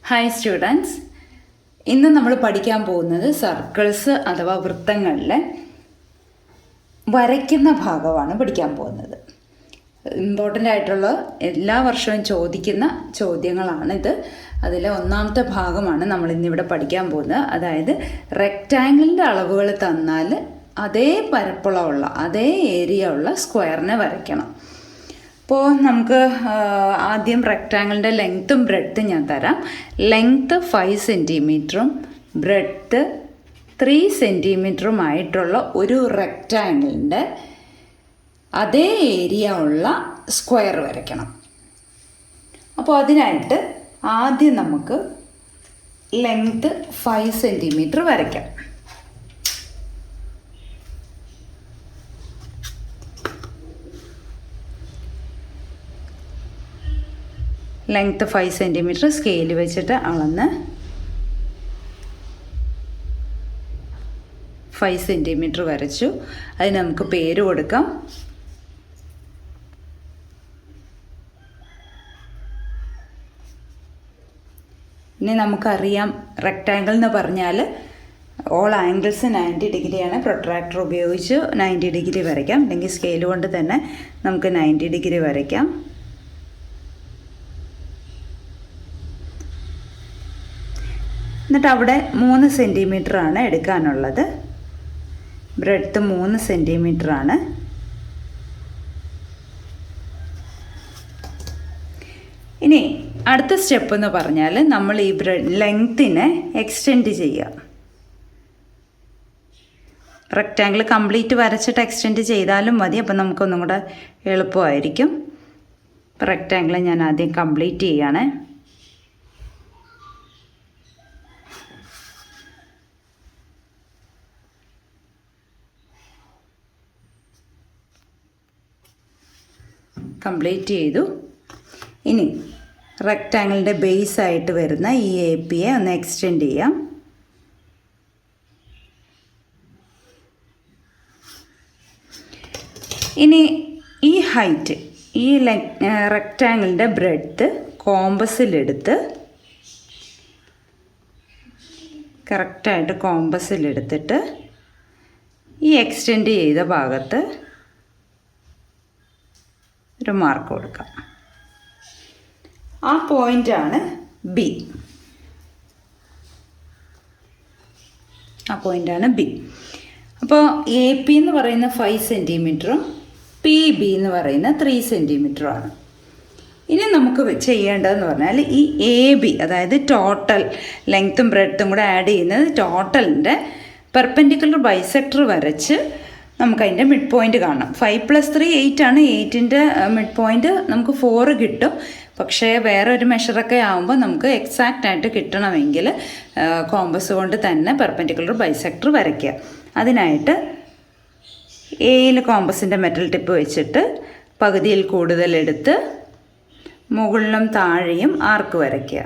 Hi students, ഇന്ന് നമ്മൾ പഠിക്കാൻ പോകുന്നത് സർക്കിൾസ് അഥവാ വൃത്തങ്ങളിലെ വരയ്ക്കുന്ന ഭാഗമാണ് പഠിക്കാൻ പോകുന്നത്. ഇമ്പോർട്ടൻ്റ് ആയിട്ടുള്ള എല്ലാ വർഷവും ചോദിക്കുന്ന ചോദ്യങ്ങളാണിത്. അതിലെ ഒന്നാമത്തെ ഭാഗമാണ് നമ്മൾ ഇന്നിവിടെ പഠിക്കാൻ പോകുന്നത്. അതായത് റെക്റ്റാങ്കിളിൻ്റെ അളവുകൾ തന്നാൽ അതേ പരപ്പളമുള്ള അതേ ഏരിയ ഉള്ള സ്ക്വയറിനെ വരയ്ക്കണം. അപ്പോൾ നമുക്ക് ആദ്യം റെക്റ്റാങ്കിളിൻ്റെ ലെങ്ത്തും ബ്രെഡ്ത്തും ഞാൻ തരാം. ലെങ്ത്ത് 5 സെൻറ്റിമീറ്ററും ബ്രെഡ്ത്ത് 3 സെൻറ്റിമീറ്ററുമായിട്ടുള്ള ഒരു റെക്റ്റാങ്കിളിൻ്റെ അതേ ഏരിയ ഉള്ള സ്ക്വയർ വരയ്ക്കണം. അപ്പോൾ അതിനായിട്ട് ആദ്യം നമുക്ക് ലെങ്ത്ത് 5 സെൻറ്റിമീറ്റർ വരയ്ക്കാം. ലെങ്ത്ത് 5 സെൻറ്റിമീറ്റർ സ്കെയിൽ വെച്ചിട്ട് അളന്ന് 5 സെൻറ്റിമീറ്റർ വരച്ചു. അതിന് നമുക്ക് പേര് കൊടുക്കാം. ഇനി നമുക്കറിയാം റെക്റ്റാങ്കിൾ എന്ന് പറഞ്ഞാൽ ഓൾ ആംഗിൾസ് 90 ഡിഗ്രിയാണ്. പ്രൊട്രാക്ടർ ഉപയോഗിച്ച് 90 ഡിഗ്രി വരയ്ക്കാം, അല്ലെങ്കിൽ സ്കെയിൽ കൊണ്ട് തന്നെ നമുക്ക് 90 ഡിഗ്രി വരയ്ക്കാം. എന്നിട്ട് അവിടെ 3 സെൻറ്റിമീറ്ററാണ് എടുക്കാനുള്ളത്. ബ്രെഡ്ത്ത് 3 സെൻറ്റിമീറ്ററാണ്. ഇനി അടുത്ത സ്റ്റെപ്പ് എന്ന് പറഞ്ഞാൽ നമ്മൾ ഈ ലെങ്ത്തിനെ എക്സ്റ്റെൻഡ് ചെയ്യുക. റെക്റ്റാങ്കിൾ കംപ്ലീറ്റ് വരച്ചിട്ട് എക്സ്റ്റെൻഡ് ചെയ്താലും മതി. അപ്പം നമുക്കൊന്നും കൂടെ എളുപ്പമായിരിക്കും. റെക്റ്റാങ്കിൾ ഞാൻ ആദ്യം കംപ്ലീറ്റ് ചെയ്യുകയാണ്. കംപ്ലീറ്റ് ചെയ്തു. ഇനി റെക്റ്റാങ്കിളിൻ്റെ ബേസായിട്ട് വരുന്ന ഈ എ പിയെ ഒന്ന് എക്സ്റ്റെൻഡ് ചെയ്യാം. ഇനി ഈ ഹൈറ്റ്, ഈ റെക്റ്റാങ്കിളിൻ്റെ ബ്രെഡ്ത്ത് കോമ്പസിലെടുത്ത് കറക്റ്റായിട്ട് കോമ്പസിലെടുത്തിട്ട് ഈ എക്സ്റ്റെൻഡ് ചെയ്ത ഭാഗത്ത് ഒരു മാർക്ക് കൊടുക്കാം. ആ പോയിൻ്റാണ് ബി. അപ്പോൾ എ പി എന്ന് പറയുന്ന 5 സെൻറ്റിമീറ്ററും പി ബി എന്ന് പറയുന്ന 3 സെൻറ്റിമീറ്ററുമാണ്. ഇനി നമുക്ക് ചെയ്യേണ്ടതെന്ന് പറഞ്ഞാൽ ഈ എ ബി, അതായത് ടോട്ടൽ ലെങ്ത്തും ബ്രെഡ്ത്തും കൂടെ ആഡ് ചെയ്യുന്നത് ടോട്ടലിൻ്റെ പെർപെൻഡിക്കുലർ ബൈസെക്ടർ വരച്ച് നമുക്കതിൻ്റെ മിഡ് പോയിൻ്റ് കാണണം. 5 + 3 8 ആണ്. 8ൻ്റെ മിഡ് പോയിൻ്റ് നമുക്ക് 4 കിട്ടും. പക്ഷേ വേറെ ഒരു മെഷറൊക്കെ ആകുമ്പോൾ നമുക്ക് എക്സാക്റ്റായിട്ട് കിട്ടണമെങ്കിൽ കോമ്പസ് കൊണ്ട് തന്നെ പെർപെൻഡിക്കുലർ ബൈസെക്ടർ വരയ്ക്കുക. അതിനായിട്ട് എയിൽ കോമ്പസിൻ്റെ മെറ്റൽ ടിപ്പ് വെച്ചിട്ട് പകുതിയിൽ കൂടുതലെടുത്ത് മുകളിലും താഴെയും ആർക്ക് വരയ്ക്കുക.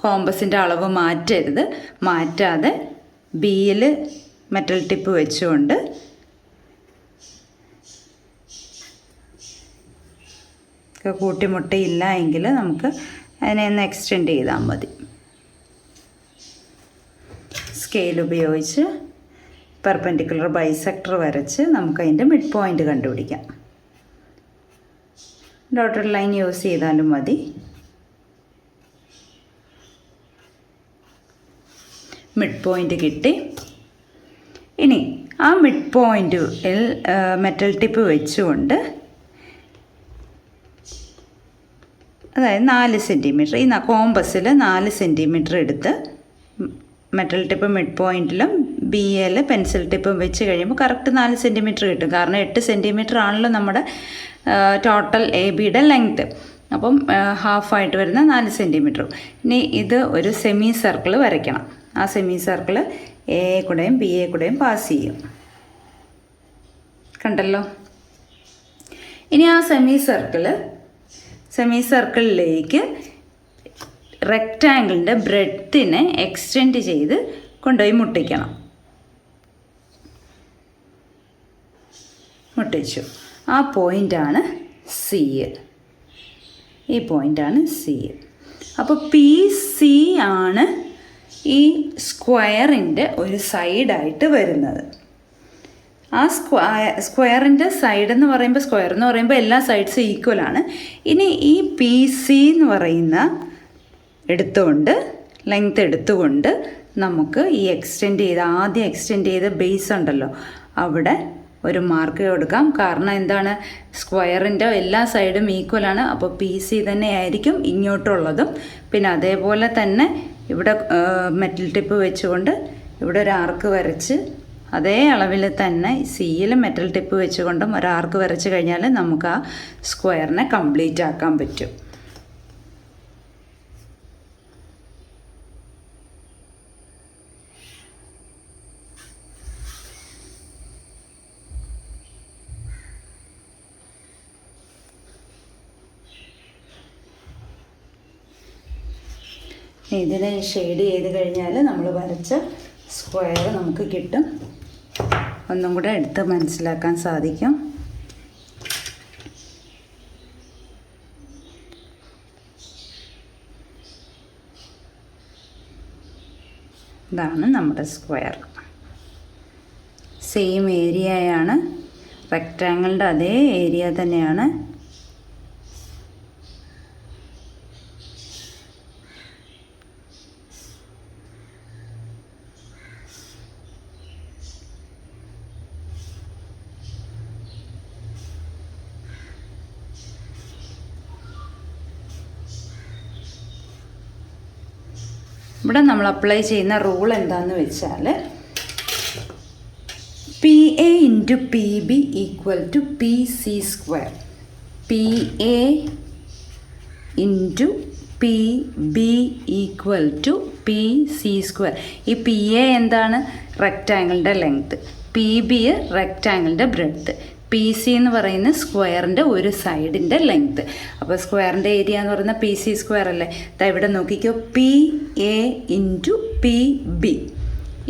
കോമ്പസിൻ്റെ അളവ് മാറ്റരുത്. മാറ്റാതെ ബിയിൽ മെറ്റൽ ടിപ്പ് വെച്ചുകൊണ്ട് കൂട്ടിമുട്ടയില്ല എങ്കിൽ നമുക്ക് അതിനെ ഒന്ന് എക്സ്റ്റെൻഡ് ചെയ്താൽ മതി. സ്കെയിൽ ഉപയോഗിച്ച് പെർപെൻഡിക്കുലർ ബൈസെക്ടർ വരച്ച് നമുക്കതിൻ്റെ മിഡ് പോയിൻ്റ് കണ്ടുപിടിക്കാം. ഡോട്ടഡ് ലൈൻ യൂസ് ചെയ്താലും മതി. മിഡ് പോയിൻ്റ് കിട്ടി. ഇനി ആ മിഡ് പോയിൻ്റിൽ മെറ്റൽ ടിപ്പ് വെച്ചുകൊണ്ട്, അതായത് 4 സെൻറ്റിമീറ്റർ, ഈ കോമ്പസിൽ 4 സെൻറ്റിമീറ്റർ എടുത്ത് മെറ്റൽ ടിപ്പ് മിഡ് പോയിൻറ്റിലും ബി എൽ പെൻസിൽ ടിപ്പും വെച്ച് കഴിയുമ്പോൾ കറക്റ്റ് 4 സെൻറ്റിമീറ്റർ കിട്ടും. കാരണം 8 സെൻറ്റിമീറ്റർ ആണല്ലോ നമ്മുടെ ടോട്ടൽ എ ബിയുടെ ലെങ്ത്ത്. അപ്പം ഹാഫായിട്ട് വരുന്ന 4 സെൻറ്റിമീറ്റർ. ഇനി ഇത് ഒരു സെമി സർക്കിൾ വരയ്ക്കണം. ആ സെമി സർക്കിൾ എ കൂടെയും ബി എ കൂടെയും പാസ് ചെയ്യും. കണ്ടല്ലോ. ഇനി ആ സെമി സർക്കിളിലേക്ക് റെക്റ്റാങ്കിളിൻ്റെ ബ്രെഡ്ത്തിനെ എക്സ്റ്റെൻഡ് ചെയ്ത് കൊണ്ടുപോയി മുട്ടിക്കണം. മുട്ടിച്ചു. ആ പോയിൻ്റാണ് സി. ഈ പോയിൻ്റാണ് സി. അപ്പോൾ പി സി ആണ് ഈ സ്ക്വയറിൻ്റെ ഒരു സൈഡായിട്ട് വരുന്നത്. ആ സ്ക്വയറിൻ്റെ സൈഡ് എന്ന് പറയുമ്പോൾ, സ്ക്വയർ എന്ന് പറയുമ്പോൾ എല്ലാ സൈഡ്സും ഈക്വലാണ്. ഇനി ഈ പി സി എന്ന് പറയുന്ന ലെങ്ത് എടുത്തുകൊണ്ട് നമുക്ക് ഈ ആദ്യം എക്സ്റ്റെൻഡ് ചെയ്ത ബേസ് ഉണ്ടല്ലോ, അവിടെ ഒരു മാർക്ക് കൊടുക്കാം. കാരണം എന്താണ്, സ്ക്വയറിൻ്റെ എല്ലാ സൈഡും ഈക്വലാണ്. അപ്പോൾ പി സി തന്നെ ആയിരിക്കും ഇങ്ങോട്ടുള്ളതും. പിന്നെ അതേപോലെ തന്നെ ഇവിടെ മെറ്റൽ ടിപ്പ് വെച്ചുകൊണ്ട് ഇവിടെ ഒരു ആർക്ക് വരച്ച്, അതേ അളവിൽ തന്നെ സിയിൽ മെറ്റൽ ടിപ്പ് വെച്ചുകൊണ്ടും ഒരു ആർക്ക് വരച്ച് കഴിഞ്ഞാൽ നമുക്ക് ആ സ്ക്വയറിനെ കംപ്ലീറ്റ് ആക്കാൻ പറ്റും. ഇതിനെ ഷെയ്ഡ് ചെയ്ത് കഴിഞ്ഞാൽ നമ്മൾ വരച്ച സ്ക്വയർ നമുക്ക് കിട്ടും. ഒന്നും കൂടെ എടുത്ത് മനസ്സിലാക്കാൻ സാധിക്കും. ഇതാണ് നമ്മുടെ സ്ക്വയർ. സെയിം ഏരിയയാണ്, റെക്റ്റാങ്കിളിൻ്റെ അതേ ഏരിയ തന്നെയാണ്. ഇവിടെ നമ്മൾ അപ്ലൈ ചെയ്യുന്ന റൂൾ എന്താണെന്ന് വെച്ചാൽ, P A into P B equal to P C square. P A into P B equal to P C square. ഈ പി എ എന്താണ്, റെക്റ്റാങ്കിളിൻ്റെ ലെങ്ത്ത്. പി ബി റെക്റ്റാങ്കിളിൻ്റെ ബ്രെഡ്ത്ത്. പി സി എന്ന് പറയുന്ന സ്ക്വയറിൻ്റെ ഒരു സൈഡിൻ്റെ ലെങ്ത്ത്. അപ്പോൾ സ്ക്വയറിൻ്റെ ഏരിയ എന്ന് പറയുന്നത് പി സി സ്ക്വയർ അല്ലേ. ഇവിടെ നോക്കിക്കോ, P A into P B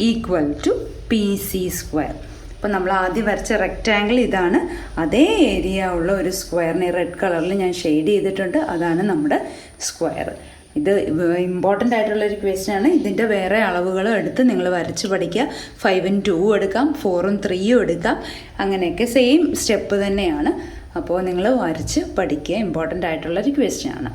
equal to P C square. അപ്പോൾ നമ്മൾ ആദ്യം വരച്ച റെക്റ്റാങ്കിൾ ഇതാണ്. അതേ ഏരിയ ഉള്ള ഒരു സ്ക്വയറിനെ റെഡ് കളറിൽ ഞാൻ ഷെയ്ഡ് ചെയ്തിട്ടുണ്ട്. അതാണ് നമ്മുടെ സ്ക്വയർ. ഇത് ഇമ്പോർട്ടൻ്റ് ആയിട്ടുള്ളൊരു ക്വസ്റ്റ്യൻ ആണ്. ഇതിൻ്റെ വേറെ അളവുകളും എടുത്ത് നിങ്ങൾ വരച്ച് പഠിക്കുക. 5ഉം 2ഉം എടുക്കാം, 4ഉം 3ഉം എടുക്കാം. അങ്ങനെയൊക്കെ സെയിം സ്റ്റെപ്പ് തന്നെയാണ്. അപ്പോൾ നിങ്ങൾ വരച്ച് പഠിക്കുക. ഇമ്പോർട്ടൻ്റ് ആയിട്ടുള്ളൊരു ക്വസ്റ്റ്യൻ ആണ്.